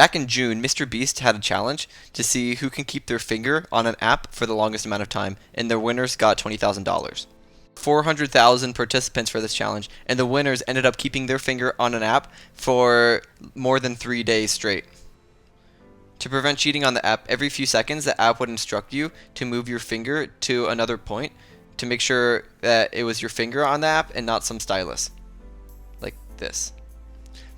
Back in June, MrBeast had a challenge to see who can keep their finger on an app for the longest amount of time, and the winners got $20,000. 400,000 participants for this challenge, and the winners ended up keeping their finger on an app for more than 3 days straight. To prevent cheating on the app, every few seconds the app would instruct you to move your finger to another point to make sure that it was your finger on the app and not some stylus. Like this.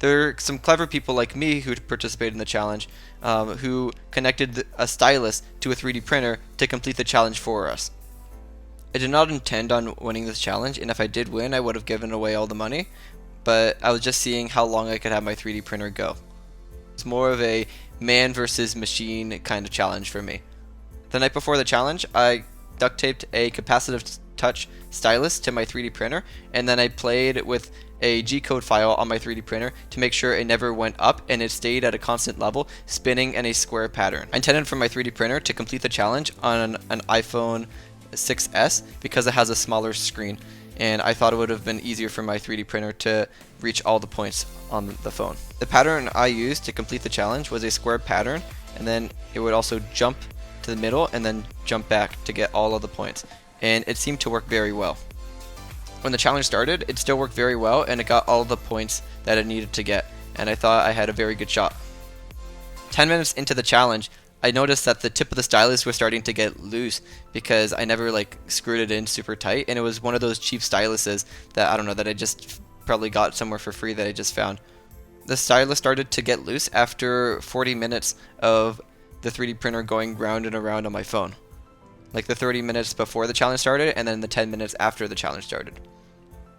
There are some clever people like me who participated in the challenge who connected a stylus to a 3D printer to complete the challenge for us. I did not intend on winning this challenge, and if I did win, I would have given away all the money, but I was just seeing how long I could have my 3D printer go. It's more of a man versus machine kind of challenge for me. The night before the challenge, I duct taped a capacitive touch stylus to my 3D printer, and then I played with a G-code file on my 3D printer to make sure it never went up and it stayed at a constant level, spinning in a square pattern. I intended for my 3D printer to complete the challenge on an iPhone 6s because it has a smaller screen, and I thought it would have been easier for my 3D printer to reach all the points on the phone. The pattern I used to complete the challenge was a square pattern, and then it would also jump to the middle and then jump back to get all of the points, and it seemed to work very well. When the challenge started, it still worked very well, and it got all the points that it needed to get, and I thought I had a very good shot. 10 minutes into the challenge, I noticed that the tip of the stylus was starting to get loose because I never screwed it in super tight, and it was one of those cheap styluses that I don't know, that I just probably got somewhere for free that I just found. The stylus started to get loose after 40 minutes of the 3D printer going round and around on my phone. Like the 30 minutes before the challenge started and then the 10 minutes after the challenge started.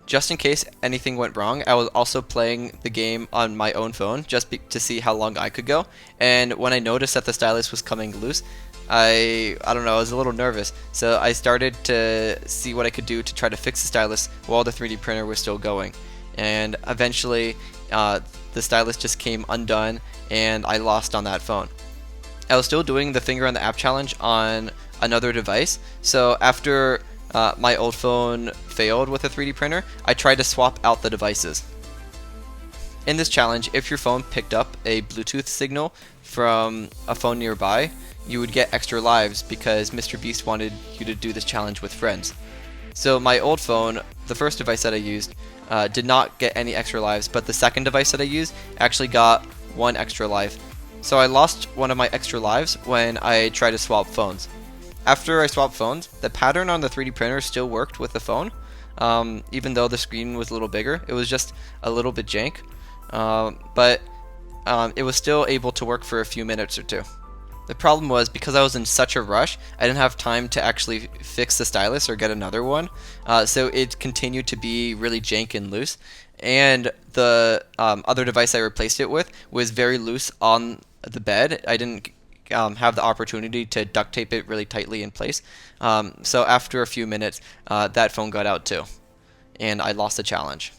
Just in case anything went wrong, I was also playing the game on my own phone just to see how long I could go. And when I noticed that the stylus was coming loose, I don't know, I was a little nervous. So I started to see what I could do to try to fix the stylus while the 3D printer was still going. And eventually, the stylus just came undone and I lost on that phone. I was still doing the finger on the app challenge on another device, so after my old phone failed with a 3D printer, I tried to swap out the devices. In this challenge, if your phone picked up a Bluetooth signal from a phone nearby, you would get extra lives because MrBeast wanted you to do this challenge with friends. So my old phone, the first device that I used, did not get any extra lives, but the second device that I used actually got 1 extra life. So I lost one of my extra lives when I tried to swap phones. After I swapped phones, the pattern on the 3D printer still worked with the phone, even though the screen was a little bigger. It was just a little bit jank, but it was still able to work for a few minutes or two. The problem was, because I was in such a rush, I didn't have time to actually fix the stylus or get another one, so it continued to be really jank and loose, and the other device I replaced it with was very loose on the bed. I didn't have the opportunity to duct tape it really tightly in place, so after a few minutes, that phone got out too, and I lost the challenge.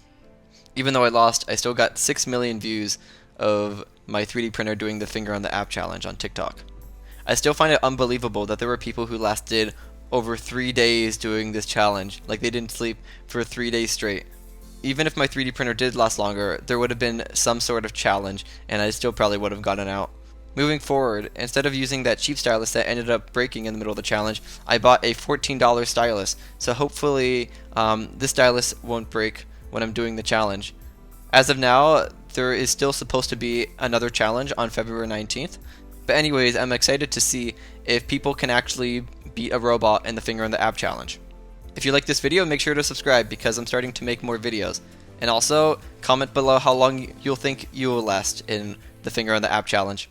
Even though I lost, I still got 6 million views of my 3D printer doing the finger on the app challenge on TikTok. I still find it unbelievable that there were people who lasted over 3 days doing this challenge, like they didn't sleep for 3 days straight. Even if my 3D printer did last longer, there would have been some sort of challenge, and I still probably would have gotten out. Moving forward, instead of using that cheap stylus that ended up breaking in the middle of the challenge, I bought a $14 stylus, so hopefully this stylus won't break when I'm doing the challenge. As of now, there is still supposed to be another challenge on February 19th, but anyways, I'm excited to see if people can actually beat a robot in the finger on the app challenge. If you like this video, make sure to subscribe because I'm starting to make more videos. And also, comment below how long you'll think you will last in the finger on the app challenge.